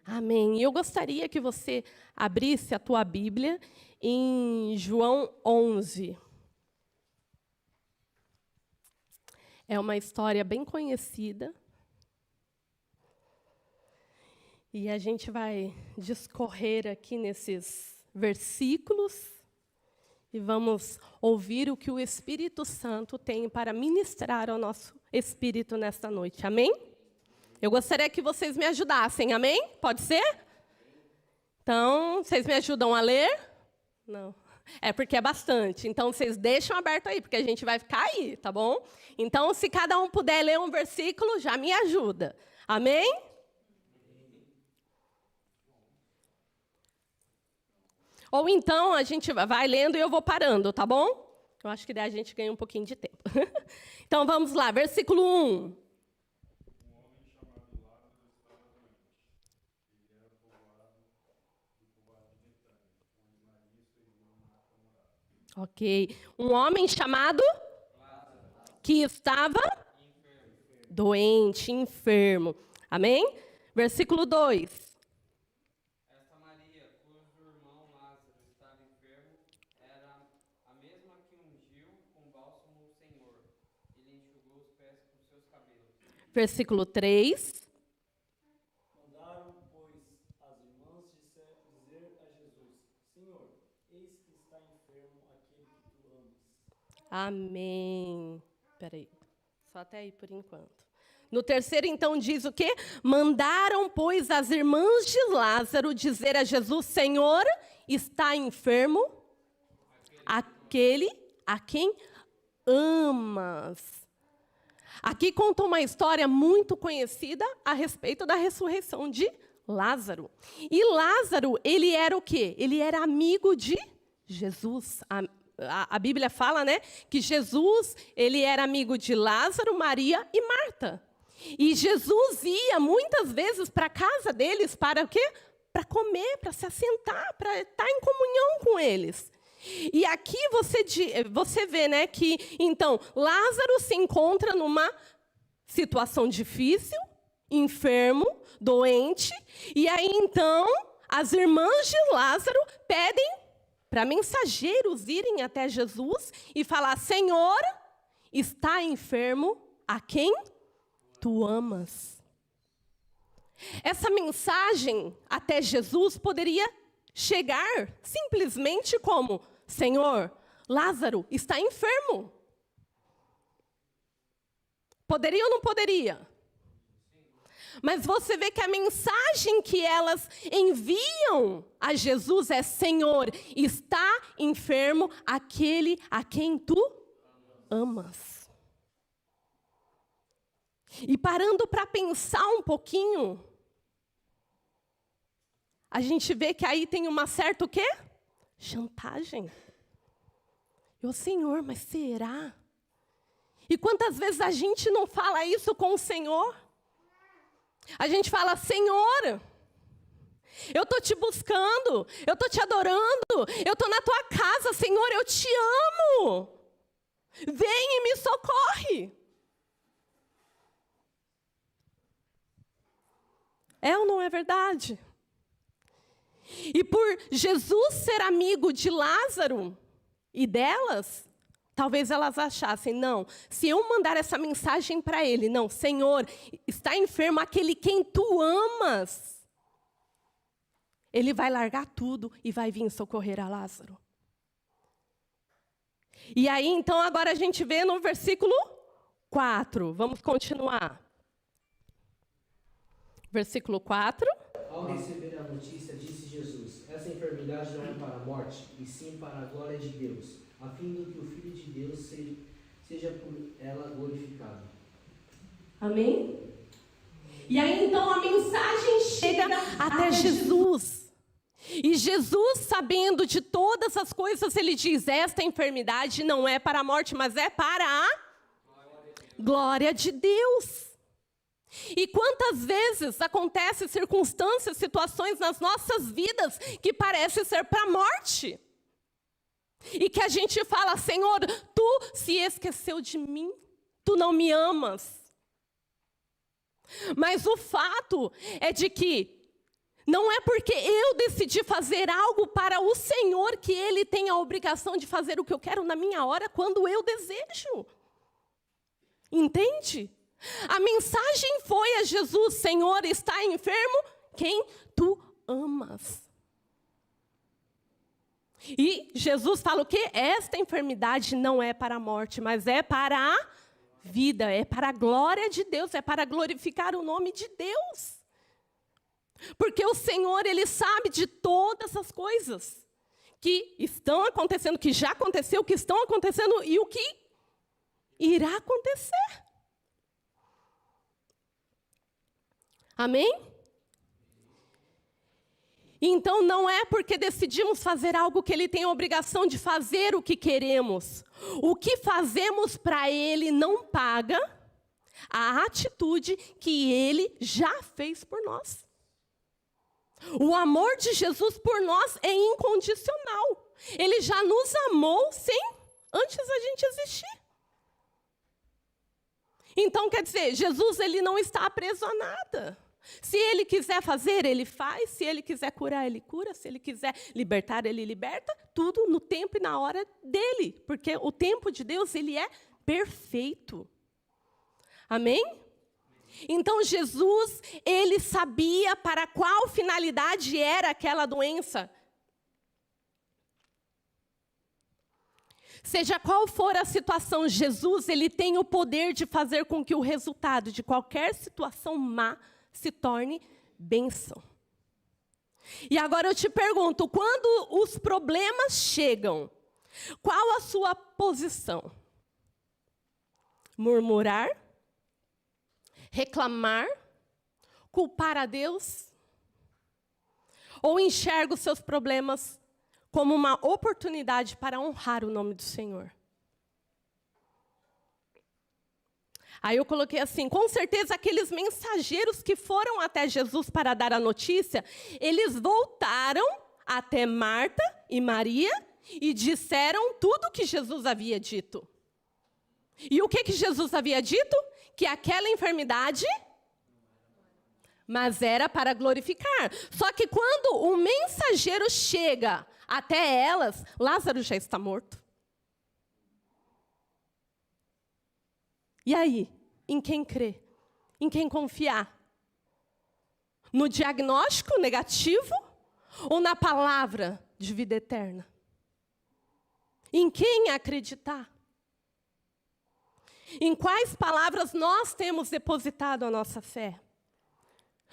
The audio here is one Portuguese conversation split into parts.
Amém. E eu gostaria que você abrisse a tua Bíblia em João 11. É uma história bem conhecida. E a gente vai discorrer aqui nesses versículos e vamos ouvir o que o Espírito Santo tem para ministrar ao nosso espírito nesta noite. Amém? Eu gostaria que vocês me ajudassem. Amém? Pode ser? Então, vocês me ajudam a ler? Não. É porque é bastante. Então, vocês deixam aberto aí, porque a gente vai ficar aí, tá bom? Então, se cada um puder ler um versículo, já me ajuda. Amém? Ou então, a gente vai lendo e eu vou parando, tá bom? Eu acho que daí a gente ganha um pouquinho de tempo. Então, vamos lá. Versículo 1. Ok. Um homem chamado que estava doente, enfermo. Amém? Versículo 2. Esta Maria, cujo irmão Lázaro estava enfermo, era a mesma que ungiu com bálsamo o Senhor. Ele enxugou os pés com seus cabelos. Versículo 3. Mandaram, pois, as irmãs dizer a Jesus: Senhor, eis que está enfermo aquele que tu amas. Amém. Espera aí. Só até aí por enquanto. No terceiro, então, diz o quê? Mandaram, pois, as irmãs de Lázaro dizer a Jesus: Senhor, está enfermo aquele a quem amas. Aqui conta uma história muito conhecida a respeito da ressurreição de Lázaro. E Lázaro, ele era o quê? Ele era amigo de Jesus. A Bíblia fala, né, que Jesus, ele era amigo de Lázaro, Maria e Marta. E Jesus ia muitas vezes para a casa deles para o quê? Para comer, para se assentar, para estar em comunhão com eles. E aqui você vê, né, que então Lázaro se encontra numa situação difícil, enfermo, doente, e aí então as irmãs de Lázaro pedem para mensageiros irem até Jesus e falar: Senhor, está enfermo a quem tu amas. Essa mensagem até Jesus poderia chegar simplesmente como: Senhor, Lázaro está enfermo. Poderia ou não poderia? Mas você vê que a mensagem que elas enviam a Jesus é: Senhor, está enfermo aquele a quem tu amas. E parando para pensar um pouquinho, a gente vê que aí tem uma certa o quê? Chantagem. Eu, Senhor, mas será? E quantas vezes a gente não fala isso com o Senhor? A gente fala: Senhor, eu estou te buscando, eu estou te adorando, eu estou na tua casa, Senhor, eu te amo. Vem e me socorre. É ou não é verdade? E por Jesus ser amigo de Lázaro e delas, talvez elas achassem: não, se eu mandar essa mensagem para ele, não, Senhor, está enfermo aquele quem tu amas, ele vai largar tudo e vai vir socorrer a Lázaro. E aí, então, agora a gente vê no versículo 4. Vamos continuar. Versículo 4. Ao receber a notícia, disse Jesus: essa enfermidade não é para a morte, e sim para a glória de Deus, a fim de que o Filho de Deus seja por ela glorificado. Amém? E aí, então, a mensagem chega até Jesus. E Jesus, sabendo de todas as coisas, ele diz: esta enfermidade não é para a morte, mas é para a glória de Deus. E quantas vezes acontecem circunstâncias, situações nas nossas vidas que parecem ser para a morte. E que a gente fala: Senhor, tu se esqueceu de mim, tu não me amas. Mas o fato é de que Não é porque eu decidi fazer algo para o Senhor que Ele tem a obrigação de fazer o que eu quero na minha hora, quando eu desejo. Entende? A mensagem foi a Jesus: Senhor, está enfermo quem tu amas. E Jesus fala o quê? Esta enfermidade não é para a morte, mas é para a vida, é para a glória de Deus, é para glorificar o nome de Deus. Porque o Senhor, Ele sabe de todas as coisas que estão acontecendo, que já aconteceu, que estão acontecendo e o que irá acontecer. Amém? Então, não é porque decidimos fazer algo que Ele tem a obrigação de fazer o que queremos. O que fazemos para Ele não paga a atitude que Ele já fez por nós. O amor de Jesus por nós é incondicional. Ele já nos amou antes a gente existir. Então, quer dizer, Jesus, Ele não está preso a nada. Se Ele quiser fazer, Ele faz. Se Ele quiser curar, Ele cura. Se Ele quiser libertar, Ele liberta. Tudo no tempo e na hora dEle. Porque o tempo de Deus, Ele é perfeito. Amém? Então, Jesus, Ele sabia para qual finalidade era aquela doença. Seja qual for a situação, Jesus, Ele tem o poder de fazer com que o resultado de qualquer situação má se torne bênção. E agora eu te pergunto, quando os problemas chegam, qual a sua posição? Murmurar? Reclamar? Culpar a Deus? Ou enxerga os seus problemas como uma oportunidade para honrar o nome do Senhor? Aí eu coloquei assim: com certeza aqueles mensageiros que foram até Jesus para dar a notícia, eles voltaram até Marta e Maria e disseram tudo o que Jesus havia dito. E o que Jesus havia dito? Que aquela enfermidade, mas era para glorificar. Só que quando o mensageiro chega até elas, Lázaro já está morto. E aí, em quem crer? Em quem confiar? No diagnóstico negativo ou na palavra de vida eterna? Em quem acreditar? Em quais palavras nós temos depositado a nossa fé?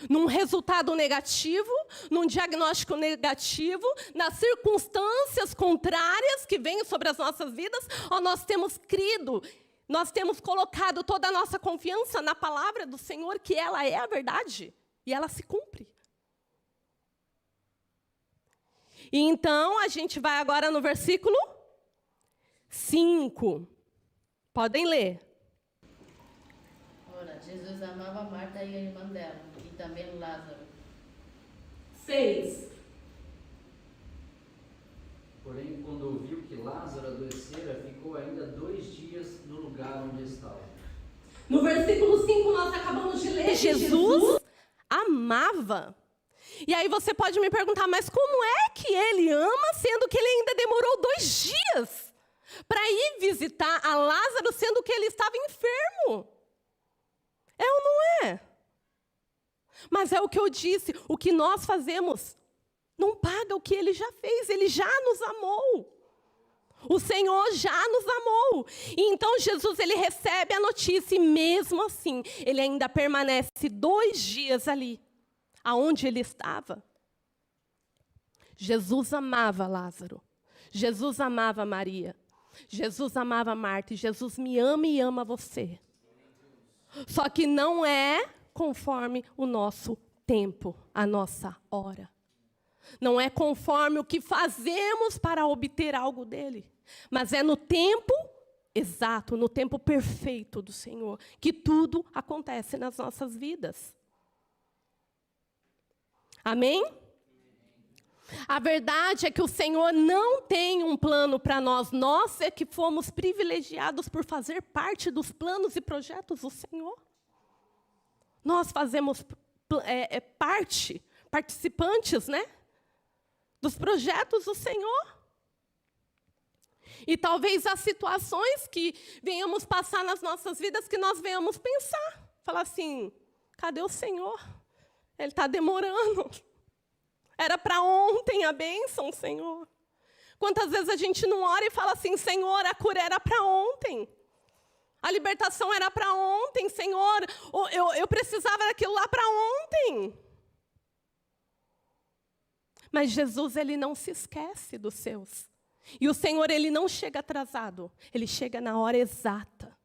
Num resultado negativo, num diagnóstico negativo, nas circunstâncias contrárias que vêm sobre as nossas vidas, ou nós temos crido, nós temos colocado toda a nossa confiança na palavra do Senhor, que ela é a verdade e ela se cumpre. E então, a gente vai agora no versículo 5. Podem ler. Ora, Jesus amava Marta e a irmã dela, e também Lázaro. 6. Porém, quando ouviu que Lázaro adoecera, ficou ainda 2 dias no lugar onde estava. No versículo 5, nós acabamos de ler. Jesus amava. E aí você pode me perguntar, mas como é que ele ama, sendo que ele ainda demorou 2 dias para ir visitar a Lázaro, sendo que ele estava enfermo? É ou não é? Mas é o que eu disse, o que nós fazemos não paga o que ele já fez, ele já nos amou. O Senhor já nos amou. E então Jesus, ele recebe a notícia e mesmo assim, ele ainda permanece 2 dias ali, aonde ele estava. Jesus amava Lázaro. Jesus amava Maria. Jesus amava Marta. E Jesus me ama e ama você. Só que não é conforme o nosso tempo, a nossa hora. Não é conforme o que fazemos para obter algo dele. Mas é no tempo exato, no tempo perfeito do Senhor, que tudo acontece nas nossas vidas. Amém? A verdade é que o Senhor não tem um plano para nós. Nós é que fomos privilegiados por fazer parte dos planos e projetos do Senhor. Nós fazemos parte participantes, né? Dos projetos do Senhor. E talvez as situações que venhamos passar nas nossas vidas, que nós venhamos pensar. Falar assim, cadê o Senhor? Ele está demorando. Era para ontem a bênção, Senhor. Quantas vezes a gente não ora e fala assim, Senhor, a cura era para ontem. A libertação era para ontem, Senhor. Eu precisava daquilo lá para ontem. Mas Jesus, ele não se esquece dos seus. E o Senhor, ele não chega atrasado. Ele chega na hora exata.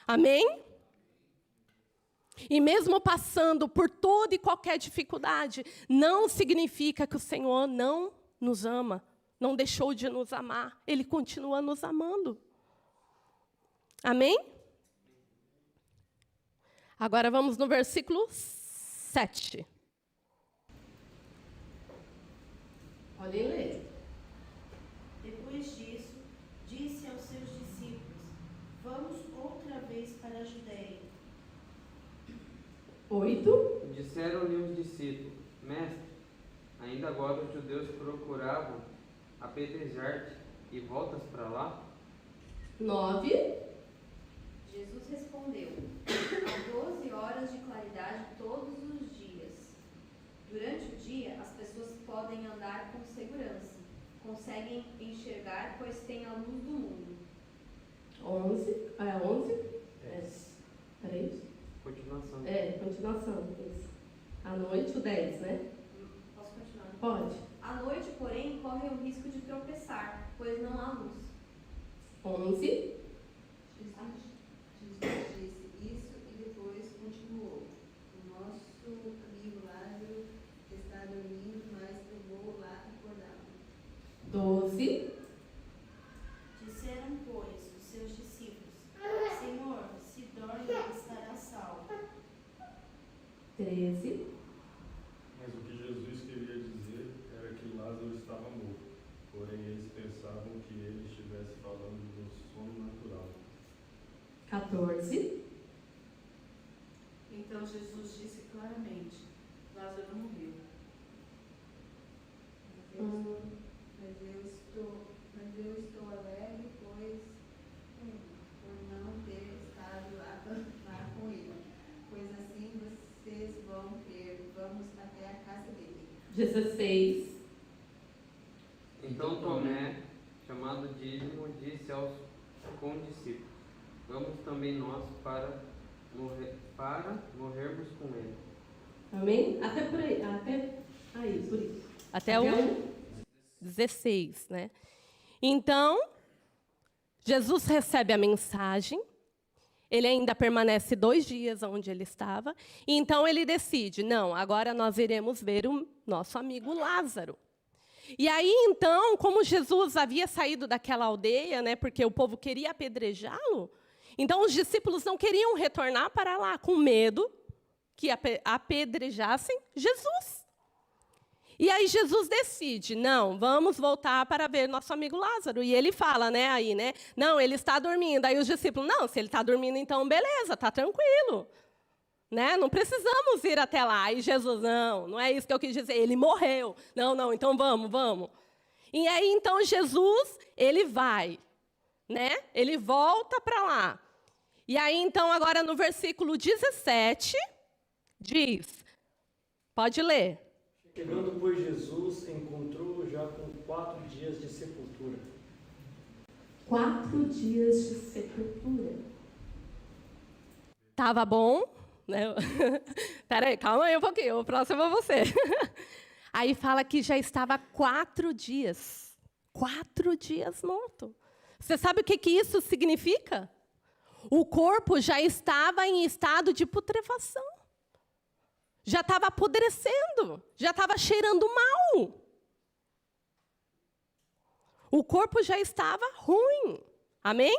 Amém? E mesmo passando por toda e qualquer dificuldade, não significa que o Senhor não nos ama, não deixou de nos amar. Ele continua nos amando. Amém? Agora vamos no versículo 7. Pode ler. Depois disso, disse aos seus discípulos: Vamos outra vez para a Judéia. 8. Disseram-lhe os discípulos: Mestre, ainda agora os judeus procuravam apedrejar-te e voltas para lá? 9. Jesus respondeu: Há 12 horas de claridade todos os dias. Durante o dia, as pessoas podem andar com segurança. Conseguem enxergar, pois têm a luz do mundo. 11. 3. Continuação. Continuação. Isso. À noite, o 10, né? Posso continuar? Pode. À noite, porém, correm o risco de tropeçar, pois não há luz. 11. Jesus disse isso e depois continuou: O nosso amigo Lázaro está dormindo, mas eu vou lá acordá-lo. 12. Disseram, pois, os seus discípulos: Senhor, se dorme, estará salvo. 13. Mas o que Jesus queria dizer era que Lázaro estava morto, porém eles pensavam que ele estivesse falando do sono natural. 14. Então Jesus disse claramente: Lázaro morreu. Mas eu estou alegre, pois por não ter estado lá com ele. Pois assim vocês vão ter. Vamos até a casa dele. 16. Então Tomé, chamado Dídimo, disse aos condiscípulos: Vamos também nós para morrermos com ele. Amém? Até por aí. Por isso. Até o 16, né? Então, Jesus recebe a mensagem. Ele ainda permanece 2 dias onde ele estava. E então ele decide, não, agora nós iremos ver o nosso amigo Lázaro. E aí, então, como Jesus havia saído daquela aldeia, né, porque o povo queria apedrejá-lo, então os discípulos não queriam retornar para lá, com medo que apedrejassem Jesus. E aí Jesus decide, não, vamos voltar para ver nosso amigo Lázaro. E ele fala, né, aí, né, não, ele está dormindo. Aí os discípulos, não, se ele está dormindo, então beleza, está tranquilo. Né? Não precisamos ir até lá. E Jesus, não é isso que eu quis dizer, ele morreu. Não, então vamos. E aí, então, Jesus, ele vai, né? Ele volta para lá. E aí, então, agora no versículo 17, diz, pode ler. Chegando, pois, Jesus encontrou já com 4 dias de sepultura. 4 dias de sepultura. Tava bom, né? Peraí, calma aí um pouquinho, o próximo é você. Aí fala que já estava 4 dias. 4 dias morto. Você sabe o que isso significa? O corpo já estava em estado de putrefação. Já estava apodrecendo, já estava cheirando mal. O corpo já estava ruim. Amém?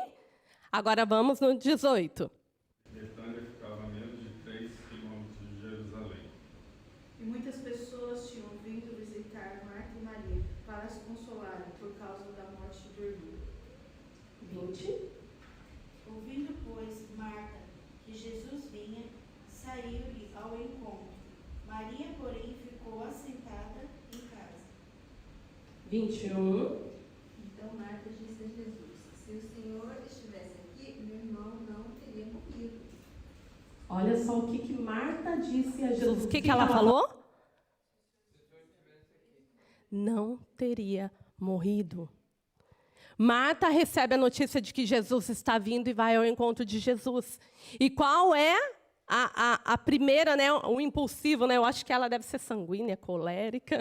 Agora vamos no 18. Betânia ficava a menos de 3 quilômetros de Jerusalém. E muitas pessoas tinham vindo visitar Marta e Maria para as consolarem por causa da morte do irmão. 20. Ouvindo, pois, Marta que Jesus vinha, saiu-lhe ao encontro. Maria, porém, ficou 21. Então Marta disse a Jesus: se o Senhor estivesse aqui, meu irmão não teria morrido. Olha só o que Marta disse a Jesus. O que ela falou? Não teria morrido. Marta recebe a notícia de que Jesus está vindo e vai ao encontro de Jesus. E qual é a primeira, né, o impulsivo, né? Eu acho que ela deve ser sanguínea, colérica.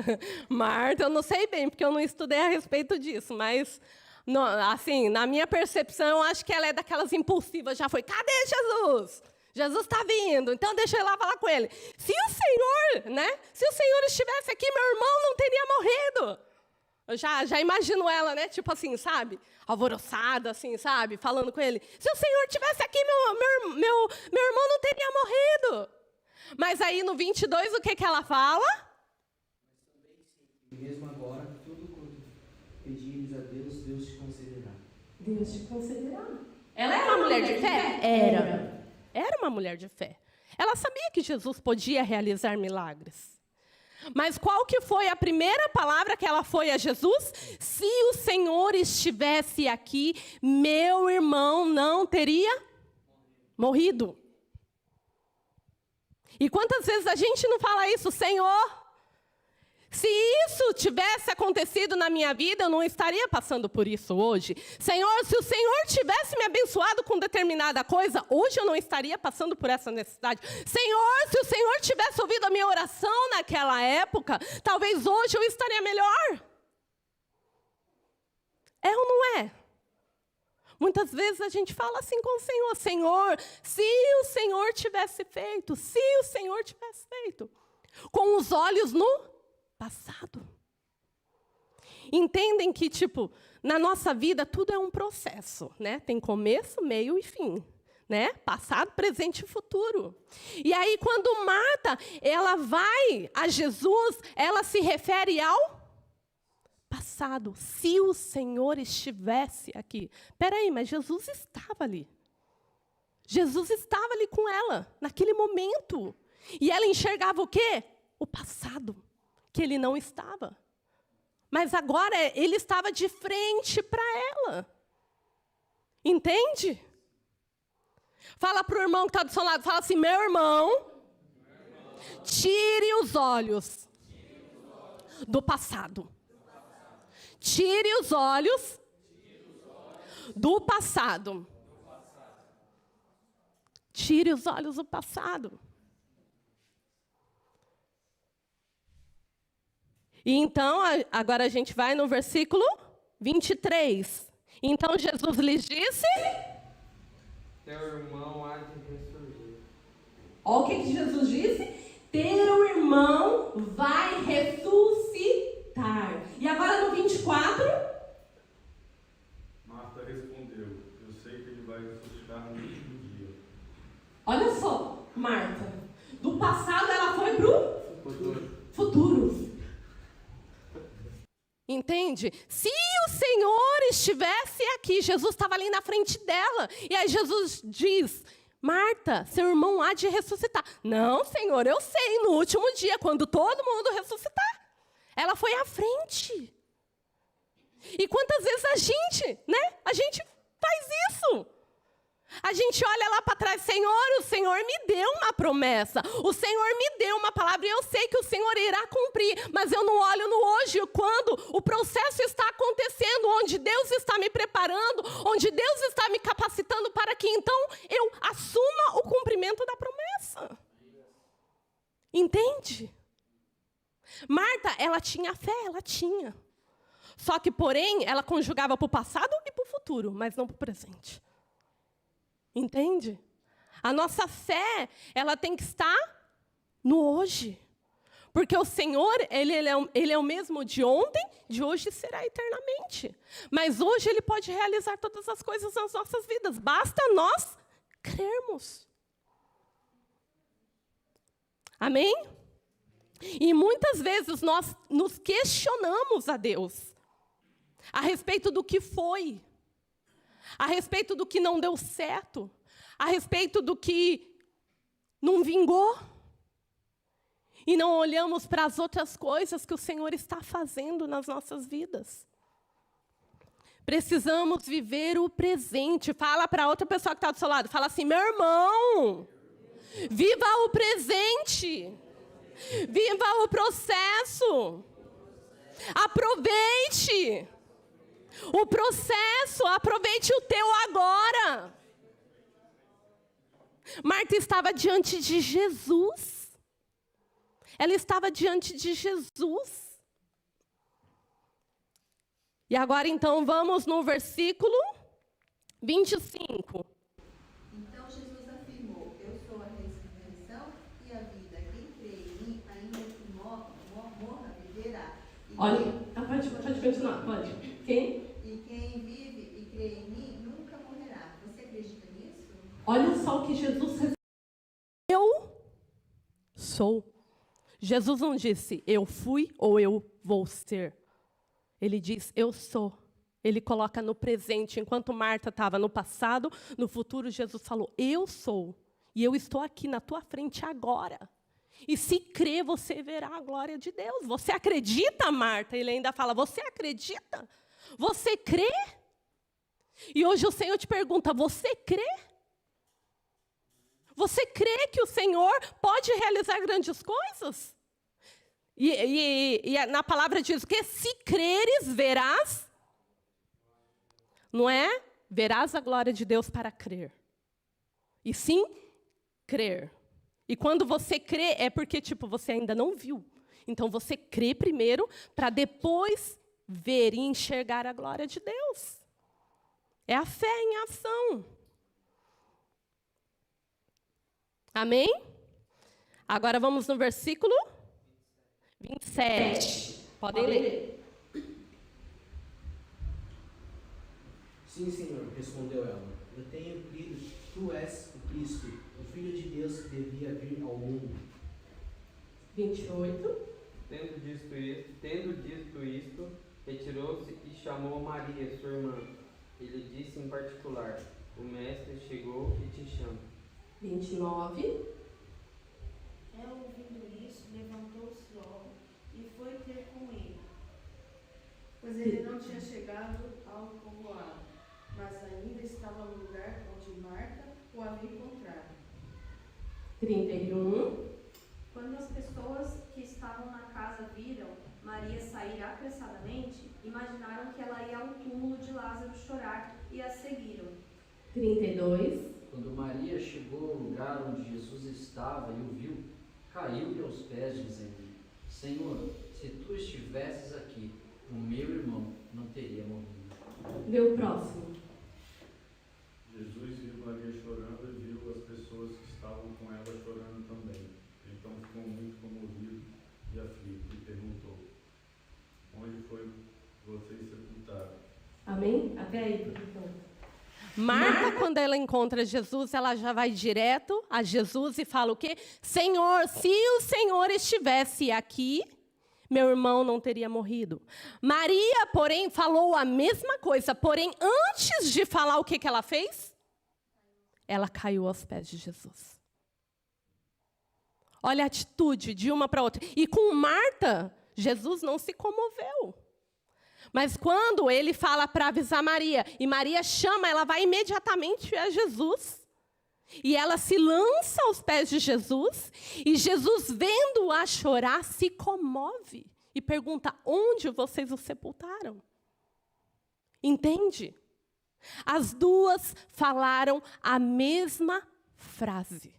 Marta, eu não sei bem, porque eu não estudei a respeito disso, mas, assim, na minha percepção, eu acho que ela é daquelas impulsivas. Já foi, cadê Jesus? Jesus está vindo, então deixa eu ir lá falar com ele. Se o Senhor estivesse aqui, meu irmão não teria morrido. Eu já imagino ela, né? Tipo assim, sabe? Alvoroçada, assim, sabe? Falando com ele. Se o Senhor estivesse aqui, meu irmão não teria morrido. Mas aí no 22, o que ela fala? E mesmo agora, tudo quanto pedires a Deus, Deus te concederá. Deus te concederá. Ela era uma mulher de fé? Era uma mulher de fé. Ela sabia que Jesus podia realizar milagres. Mas qual que foi a primeira palavra que ela foi a Jesus? Se o Senhor estivesse aqui, meu irmão não teria morrido. E quantas vezes a gente não fala isso? Senhor, se isso tivesse acontecido na minha vida, eu não estaria passando por isso hoje. Senhor, se o Senhor tivesse me abençoado com determinada coisa, hoje eu não estaria passando por essa necessidade. Senhor, se o Senhor tivesse ouvido a minha oração naquela época, talvez hoje eu estaria melhor. É ou não é? Muitas vezes a gente fala assim com o Senhor: Senhor, se o Senhor tivesse feito, se o Senhor tivesse feito, com os olhos no passado. Entendem que, tipo, na nossa vida tudo é um processo, né? Tem começo, meio e fim, né? Passado, presente e futuro. E aí, quando Marta, ela vai a Jesus, ela se refere ao passado. Se o Senhor estivesse aqui. Peraí, mas Jesus estava ali. Jesus estava ali com ela, naquele momento. E ela enxergava o quê? O passado. Que ele não estava. Mas agora ele estava de frente para ela. Entende? Fala para o irmão que está do seu lado, fala assim: meu irmão, tire os olhos do passado. Tire os olhos do passado. Tire os olhos do passado. E então, agora a gente vai no versículo 23. Então Jesus lhes disse: teu irmão há de ressurgir. Olha o que Jesus disse: teu irmão vai ressuscitar. E agora no 24. Marta respondeu: eu sei que ele vai ressuscitar no último dia. Olha só, Marta. Do passado ela foi para o futuro. Entende? Se o Senhor estivesse aqui, Jesus estava ali na frente dela. E aí Jesus diz: Marta, seu irmão há de ressuscitar. Não, Senhor, eu sei, no último dia, quando todo mundo ressuscitar. Ela foi à frente. E quantas vezes a gente faz isso? A gente olha lá para trás: Senhor, o Senhor me deu uma promessa, o Senhor me deu uma palavra e eu sei que o Senhor irá cumprir, mas eu não olho no hoje, quando o processo está acontecendo, onde Deus está me preparando, onde Deus está me capacitando para que então eu assuma o cumprimento da promessa. Entende? Marta, ela tinha fé, ela tinha. Só que, porém, ela conjugava para o passado e para o futuro, mas não para o presente. Entende? A nossa fé, ela tem que estar no hoje. Porque o Senhor, ele é o mesmo de ontem, de hoje será eternamente. Mas hoje Ele pode realizar todas as coisas nas nossas vidas. Basta nós crermos. Amém? E muitas vezes nós nos questionamos a Deus a respeito do que foi, a respeito do que não deu certo, a respeito do que não vingou. E não olhamos para as outras coisas que o Senhor está fazendo nas nossas vidas. Precisamos viver o presente. Fala para outra pessoa que está do seu lado. Fala assim, meu irmão, viva o presente. Viva o processo. Aproveite o processo. Aproveite o teu agora. Marta estava diante de Jesus. Ela estava diante de Jesus. E agora, então, vamos no versículo 25. Então Jesus afirmou: Eu sou a ressurreição e a vida. Quem crê em mim, ainda que morra, viverá. Pode continuar, pode. Quem? E quem vive e crê em mim nunca morrerá. Você acredita nisso? Olha só o que Jesus respondeu. Eu sou. Jesus não disse, eu fui ou eu vou ser. Ele diz, eu sou. Ele coloca no presente. Enquanto Marta estava no passado, no futuro, Jesus falou, eu sou. E eu estou aqui na tua frente agora. E se crer, você verá a glória de Deus. Você acredita, Marta? Ele ainda fala, você acredita? Você crê? E hoje o Senhor te pergunta, você crê? Você crê que o Senhor pode realizar grandes coisas? E na palavra diz que se creres, verás. Não é? Verás a glória de Deus para crer. E sim, crer. E quando você crê, é porque, você ainda não viu. Então, você crê primeiro, para depois ver e enxergar a glória de Deus. É a fé em ação. Amém? Agora vamos no versículo 27. Podem ler. Sim, Senhor, respondeu ela. Eu tenho crido que tu és o Cristo, o Filho de Deus que devia vir ao mundo. 28. Tendo dito isto, retirou-se e chamou Maria, sua irmã. Ele disse em particular, o mestre chegou e te chama. 29. Ela, ouvindo isso, levantou-se logo e foi ter com ele. Pois ele não tinha chegado ao povoado, mas ainda estava no lugar onde Marta o havia encontrado. 31. Quando as pessoas que estavam na casa viram Maria sair apressadamente, imaginaram que ela ia ao túmulo de Lázaro chorar e a seguiram. 32. Quando Maria chegou ao lugar onde Jesus estava e o viu, caiu-lhe aos pés, dizendo, Senhor, se tu estivesses aqui, o meu irmão não teria morrido. Lê o próximo. Jesus viu Maria chorando e viu as pessoas que estavam com ela chorando também. Então ficou muito comovido e aflito e perguntou, onde foi vocês sepultaram? Amém? Até aí, professor. Marta, quando ela encontra Jesus, ela já vai direto a Jesus e fala o quê? Senhor, se o Senhor estivesse aqui, meu irmão não teria morrido. Maria, porém, falou a mesma coisa. Porém, antes de falar o que ela fez? Ela caiu aos pés de Jesus. Olha a atitude de uma para outra. E com Marta, Jesus não se comoveu. Mas quando ele fala para avisar Maria, e Maria chama, ela vai imediatamente a Jesus. E ela se lança aos pés de Jesus, e Jesus, vendo-a chorar, se comove e pergunta, onde vocês o sepultaram? Entende? As duas falaram a mesma frase.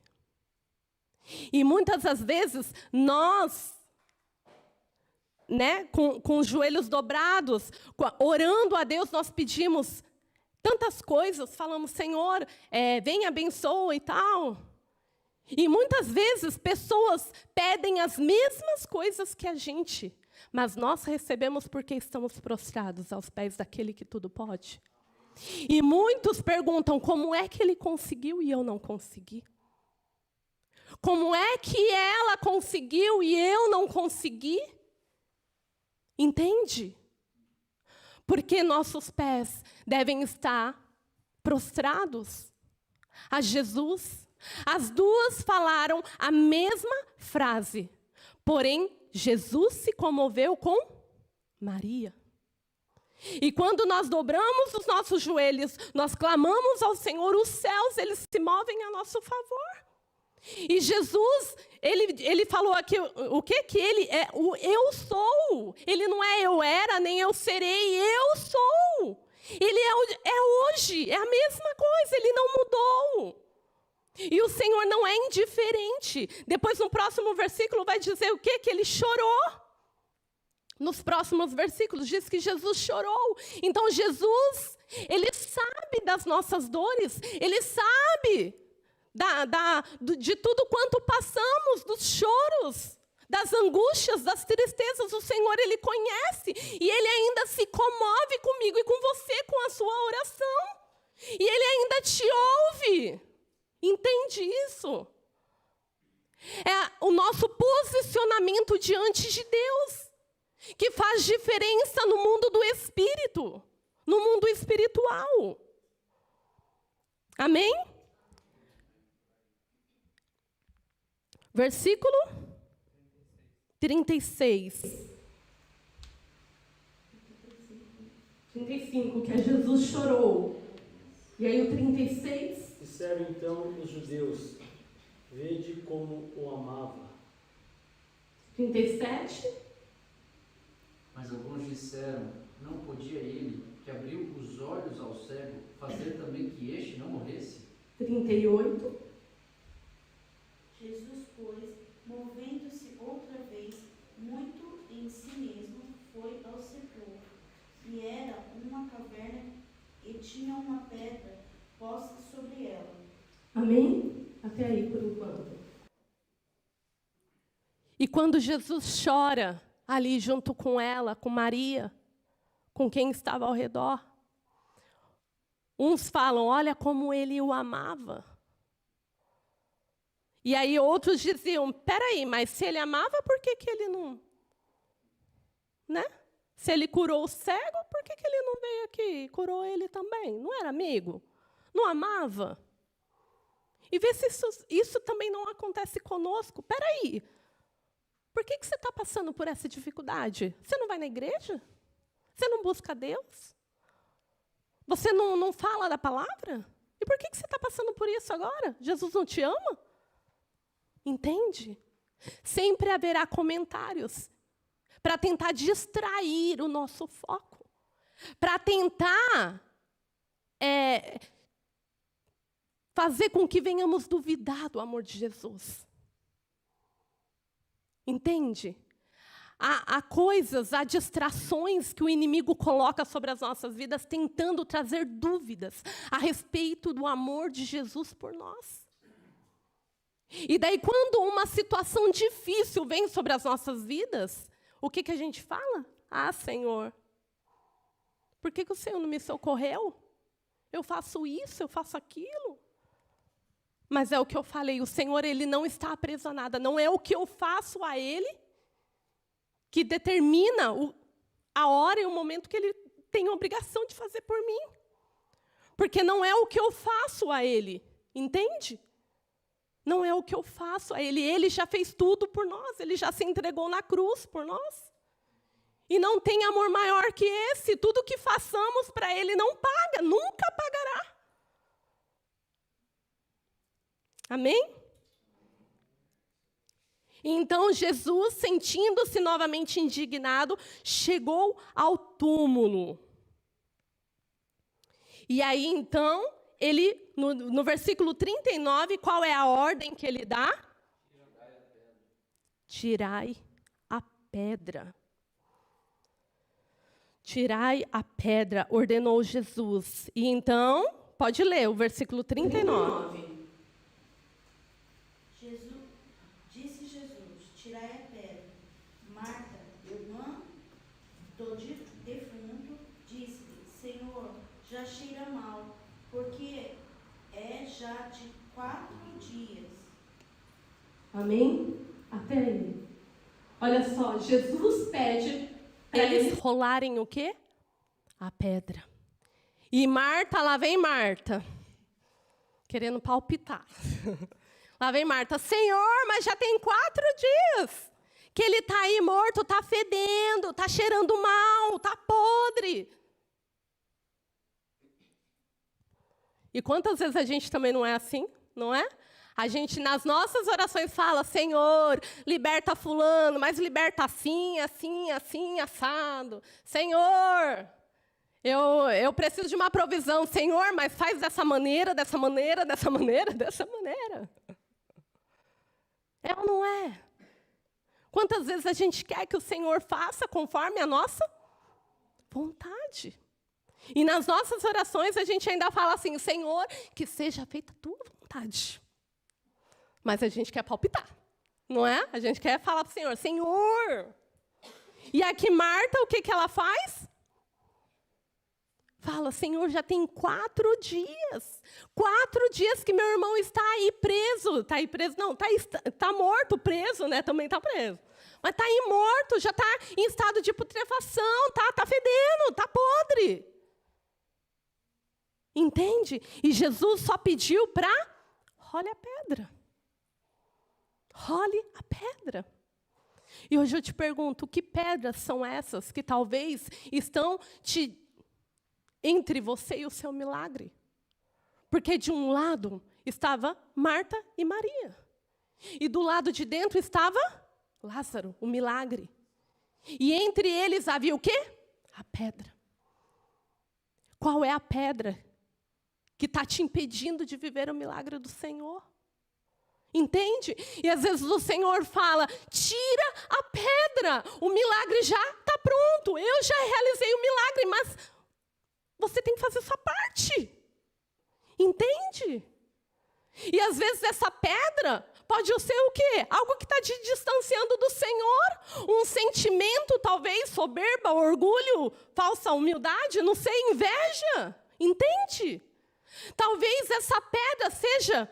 E muitas das vezes, nós, com os joelhos dobrados, orando a Deus, nós pedimos tantas coisas, falamos, Senhor, vem, abençoa e tal. E muitas vezes pessoas pedem as mesmas coisas que a gente, mas nós recebemos porque estamos prostrados aos pés daquele que tudo pode. E muitos perguntam, como é que ele conseguiu e eu não consegui? Como é que ela conseguiu e eu não consegui? Entende? Porque nossos pés devem estar prostrados a Jesus. As duas falaram a mesma frase. Porém, Jesus se comoveu com Maria. E quando nós dobramos os nossos joelhos, nós clamamos ao Senhor, os céus, eles se movem a nosso favor. E Jesus, ele falou aqui, o que que ele é? O eu sou. Ele não é eu era, nem eu serei, eu sou. Ele é hoje, é a mesma coisa, ele não mudou. E o Senhor não é indiferente. Depois, no próximo versículo, vai dizer o quê? Que ele chorou. Nos próximos versículos, diz que Jesus chorou. Então, Jesus, ele sabe das nossas dores. Ele sabe de tudo quanto passamos, dos choros, das angústias, das tristezas. O Senhor, ele conhece. E ele ainda se comove comigo e com você, com a sua oração. E ele ainda te ouve. Entende isso? É o nosso posicionamento diante de Deus que faz diferença no mundo do espírito, no mundo espiritual. Amém? Versículo 36. 35, que é Jesus chorou. E aí o 36. Disseram então os judeus: vede como o amava. 37. Mas alguns disseram: não podia ele, que abriu os olhos ao cego, fazer também que este não morresse? 38. Jesus, pois, movendo-se outra vez, muito em si mesmo, foi ao sepulcro. E era uma caverna e tinha uma pedra posta sobre ela. Amém? Até aí por enquanto. E quando Jesus chora ali junto com ela, com Maria, com quem estava ao redor, uns falam, olha como ele o amava. E aí outros diziam, peraí, mas se ele amava, por que que ele não... Né? Se ele curou o cego, por que que ele não veio aqui e curou ele também? Não era amigo? Não amava? E vê se isso também não acontece conosco. Peraí, por que que você está passando por essa dificuldade? Você não vai na igreja? Você não busca Deus? Você não fala da palavra? E por que que você está passando por isso agora? Jesus não te ama? Entende? Sempre haverá comentários para tentar distrair o nosso foco, para tentar fazer com que venhamos duvidar do amor de Jesus. Entende? Há coisas, há distrações que o inimigo coloca sobre as nossas vidas, tentando trazer dúvidas a respeito do amor de Jesus por nós. E daí, quando uma situação difícil vem sobre as nossas vidas, o que a gente fala? Ah, Senhor, por que o Senhor não me socorreu? Eu faço isso, eu faço aquilo. Mas é o que eu falei, o Senhor, ele não está preso a nada. Não é o que eu faço a ele que determina a hora e o momento que ele tem a obrigação de fazer por mim. Porque não é o que eu faço a ele, entende? Não é o que eu faço a ele. Ele já fez tudo por nós. Ele já se entregou na cruz por nós. E não tem amor maior que esse. Tudo que façamos para ele não paga, nunca pagará. Amém? Então, Jesus, sentindo-se novamente indignado, chegou ao túmulo. E aí, então, ele, no versículo 39, qual é a ordem que ele dá? Tirai a pedra. Tirai a pedra, ordenou Jesus. E então, pode ler o versículo 39. Disse Jesus, tirai a pedra. Marta, irmã do defunto, disse-lhe, Senhor, já cheira mal, porque é já de 4 dias. Amém? Até aí. Olha só, Jesus pede para eles rolarem o quê? A pedra. E Marta, lá vem Marta, querendo palpitar. Lá vem Marta, Senhor, mas já tem 4 dias que ele está aí morto, está fedendo, está cheirando mal, está podre. E quantas vezes a gente também não é assim, não é? A gente, nas nossas orações, fala, Senhor, liberta fulano, mas liberta assim, assim, assim, assado. Senhor, eu preciso de uma provisão. Senhor, mas faz dessa maneira, dessa maneira, dessa maneira, dessa maneira. É ou não é? Quantas vezes a gente quer que o Senhor faça conforme a nossa vontade? E nas nossas orações a gente ainda fala assim, Senhor, que seja feita a tua vontade. Mas a gente quer palpitar, não é? A gente quer falar para o Senhor, Senhor. E aqui Marta, o que ela faz? Fala, Senhor, já tem 4 dias. 4 dias que meu irmão está aí preso. Está aí preso? Não, está morto, preso, né? Também está preso. Mas está aí morto, já está em estado de putrefação, está fedendo, está podre. Entende? E Jesus só pediu para role a pedra. Role a pedra. E hoje eu te pergunto, que pedras são essas que talvez estão entre você e o seu milagre? Porque de um lado estava Marta e Maria. E do lado de dentro estava Lázaro, o milagre. E entre eles havia o quê? A pedra. Qual é a pedra que está te impedindo de viver o milagre do Senhor? Entende? E às vezes o Senhor fala, tira a pedra, o milagre já está pronto, eu já realizei o milagre, mas você tem que fazer a sua parte. Entende? E às vezes essa pedra pode ser o quê? Algo que está te distanciando do Senhor, um sentimento talvez, soberba, orgulho, falsa humildade, não sei, inveja. Entende? Talvez essa pedra seja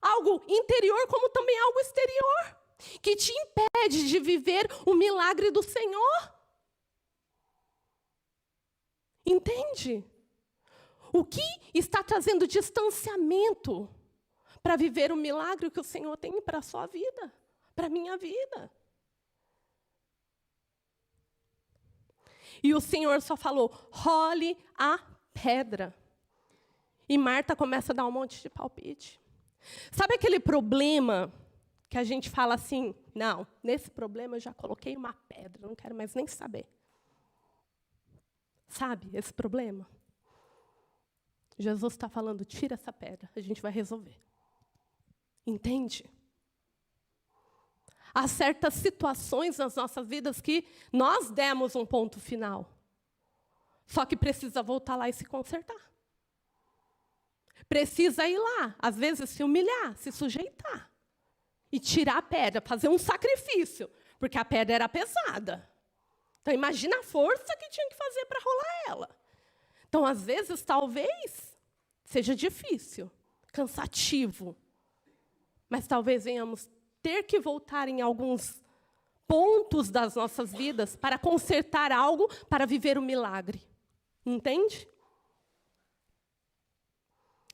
algo interior, como também algo exterior, que te impede de viver o milagre do Senhor. Entende? O que está trazendo distanciamento para viver o milagre que o Senhor tem para a sua vida, para a minha vida? E o Senhor só falou, role a pedra. E Marta começa a dar um monte de palpite. Sabe aquele problema que a gente fala assim, não, nesse problema eu já coloquei uma pedra, não quero mais nem saber. Sabe esse problema? Jesus está falando, tira essa pedra, a gente vai resolver. Entende? Há certas situações nas nossas vidas que nós demos um ponto final. Só que precisa voltar lá e se consertar. Precisa ir lá, às vezes se humilhar, se sujeitar. E tirar a pedra, fazer um sacrifício, porque a pedra era pesada. Então, imagina a força que tinha que fazer para rolar ela. Então, às vezes, talvez, seja difícil, cansativo. Mas talvez venhamos ter que voltar em alguns pontos das nossas vidas para consertar algo, para viver o milagre. Entende?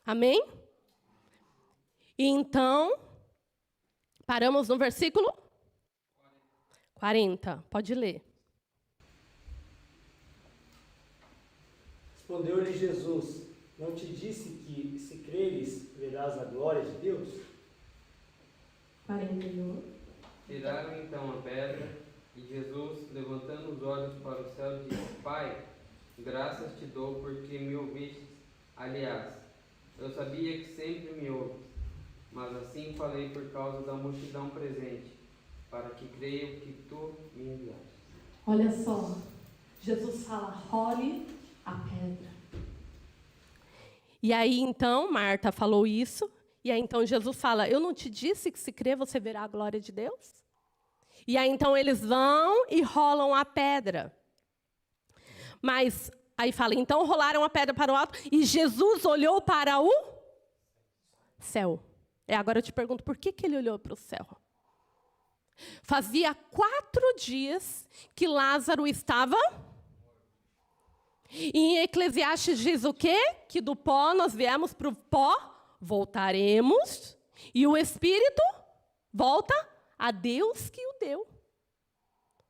Amém? E então, paramos no versículo 40. Pode ler. Respondeu-lhe Jesus, não te disse que, se creres, verás a glória de Deus? 41. Tiraram então a pedra, e Jesus, levantando os olhos para o céu, disse, Pai, graças te dou porque me ouviste. Aliás, eu sabia que sempre me ouves, mas assim falei por causa da multidão presente, para que creiam que tu me enviaste. Olha só, Jesus fala, role a pedra. E aí, então, Marta falou isso, e aí, então, Jesus fala, eu não te disse que se crer você verá a glória de Deus? E aí, então, eles vão e rolam a pedra. Mas, aí fala, então rolaram a pedra para o alto, e Jesus olhou para o céu. Agora eu te pergunto, por que ele olhou para o céu? Fazia 4 dias que Lázaro estava... E em Eclesiastes diz o quê? Que do pó nós viemos para o pó, voltaremos, e o Espírito volta a Deus que o deu.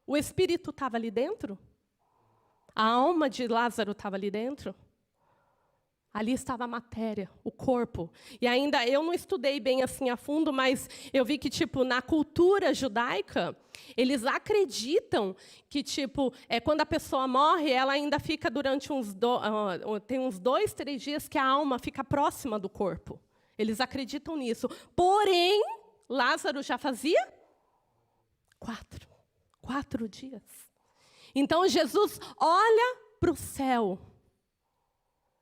O espírito estava ali dentro? A alma de Lázaro estava ali dentro? Ali estava a matéria, o corpo. E ainda, eu não estudei bem assim a fundo, mas eu vi que, tipo, na cultura judaica, eles acreditam que, tipo, quando a pessoa morre, ela ainda fica durante tem uns 2, 3 dias que a alma fica próxima do corpo. Eles acreditam nisso. Porém, Lázaro já fazia 4 dias. Então, Jesus olha para o céu.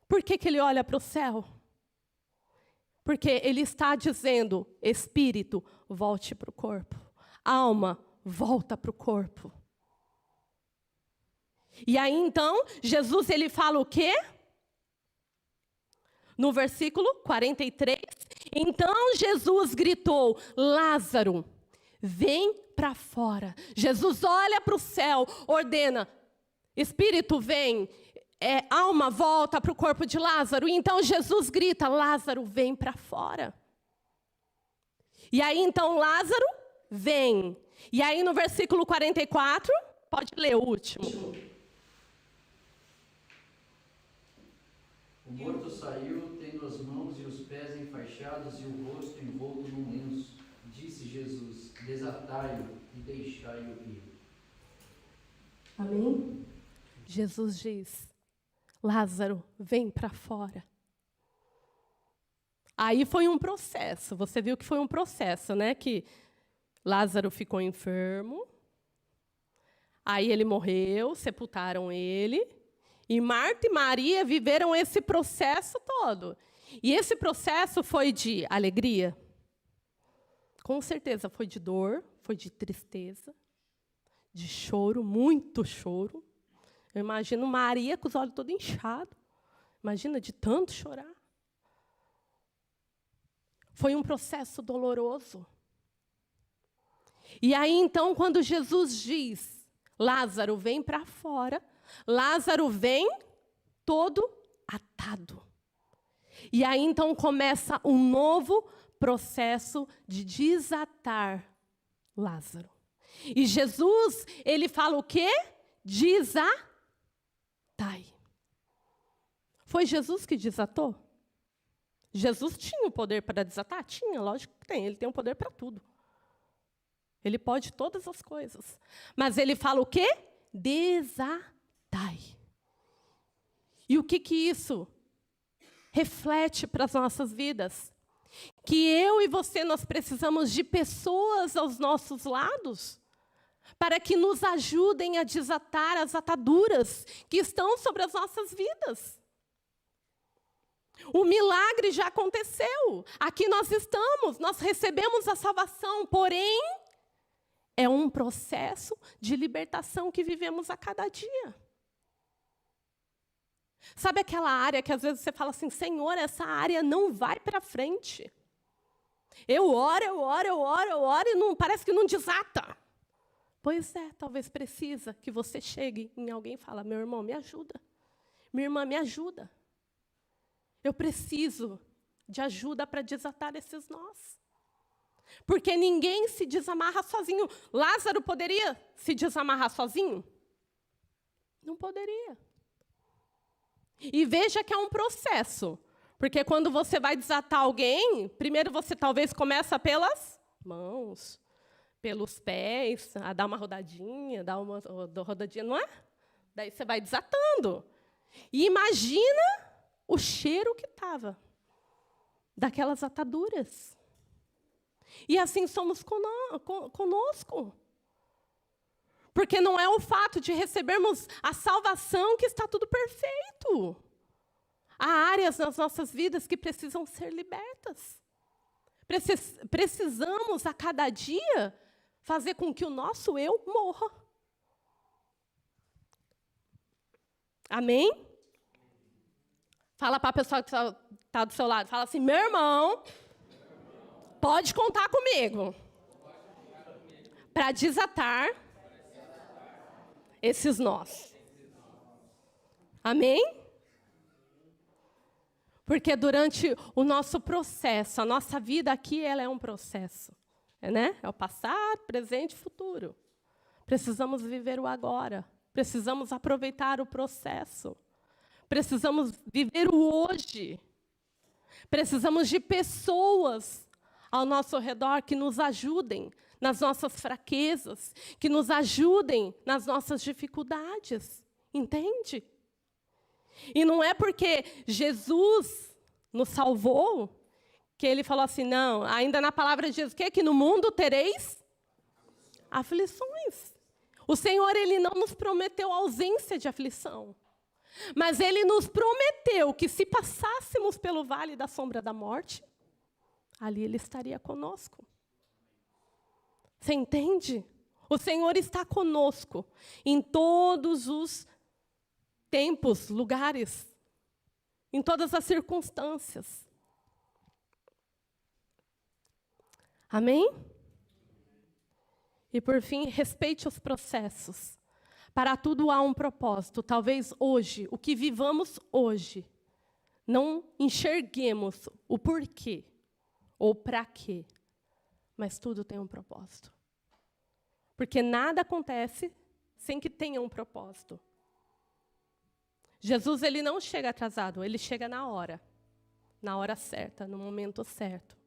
Por que ele olha para o céu? Porque ele está dizendo, espírito, volte para o corpo. Alma, volta para o corpo. E aí, então, Jesus, ele fala o quê? No versículo 43, então Jesus gritou, Lázaro, vem para fora. Jesus olha para o céu, ordena, espírito, vem. Alma, volta para o corpo de Lázaro. E então Jesus grita, Lázaro, vem para fora. E aí então Lázaro vem. E aí no versículo 44, pode ler o último. O morto saiu, tendo as mãos e os pés enfaixados e o rosto envolto num lenço. Disse Jesus, desatai-o e deixai-o ir. Amém? Jesus diz, Lázaro, vem para fora. Aí foi um processo, você viu que foi um processo, né? Que Lázaro ficou enfermo, aí ele morreu, sepultaram ele, e Marta e Maria viveram esse processo todo. E esse processo foi de alegria? Com certeza foi de dor, foi de tristeza, de choro, muito choro. Eu imagino Maria com os olhos todos inchados. Imagina, de tanto chorar. Foi um processo doloroso. E aí, então, quando Jesus diz, Lázaro, vem para fora, Lázaro vem todo atado. E aí, então, começa um novo processo de desatar Lázaro. E Jesus, ele fala o quê? Desatai. Foi Jesus que desatou? Jesus tinha o poder para desatar? Tinha, lógico que tem. Ele tem o poder para tudo. Ele pode todas as coisas. Mas ele fala o quê? Desatai. E o que isso reflete para as nossas vidas? Que eu e você, nós precisamos de pessoas aos nossos lados para que nos ajudem a desatar as ataduras que estão sobre as nossas vidas. O milagre já aconteceu. Aqui nós estamos, nós recebemos a salvação, porém, é um processo de libertação que vivemos a cada dia. Sabe aquela área que às vezes você fala assim, Senhor, essa área não vai para frente. Eu oro e não, parece que não desata. Pois é, talvez precisa que você chegue em alguém e fale, meu irmão, me ajuda. Minha irmã, me ajuda. Eu preciso de ajuda para desatar esses nós. Porque ninguém se desamarra sozinho. Lázaro poderia se desamarrar sozinho? Não poderia. E veja que é um processo. Porque quando você vai desatar alguém, primeiro você talvez começa pelas mãos, pelos pés, a dar uma rodadinha, não é? Daí você vai desatando. E imagina o cheiro que estava daquelas ataduras. E assim somos conosco. Porque não é o fato de recebermos a salvação que está tudo perfeito. Há áreas nas nossas vidas que precisam ser libertas. Precisamos, a cada dia, fazer com que o nosso eu morra. Amém? Fala para a pessoa que está do seu lado. Fala assim, meu irmão, pode contar comigo para desatar esses nós. Amém? Porque durante o nosso processo, a nossa vida aqui, ela é um processo. Né? É o passado, presente e futuro. Precisamos viver o agora. Precisamos aproveitar o processo. Precisamos viver o hoje. Precisamos de pessoas ao nosso redor que nos ajudem nas nossas fraquezas, que nos ajudem nas nossas dificuldades. Entende? E não é porque Jesus nos salvou que ele falou assim, não, ainda na palavra de Jesus, que no mundo tereis aflições. O Senhor, ele não nos prometeu ausência de aflição, mas ele nos prometeu que se passássemos pelo vale da sombra da morte, ali ele estaria conosco. Você entende? O Senhor está conosco em todos os tempos, lugares, em todas as circunstâncias. Amém? E por fim, respeite os processos. Para tudo há um propósito. Talvez hoje, o que vivamos hoje, não enxerguemos o porquê ou para quê, mas tudo tem um propósito. Porque nada acontece sem que tenha um propósito. Jesus, ele não chega atrasado, ele chega na hora certa, no momento certo.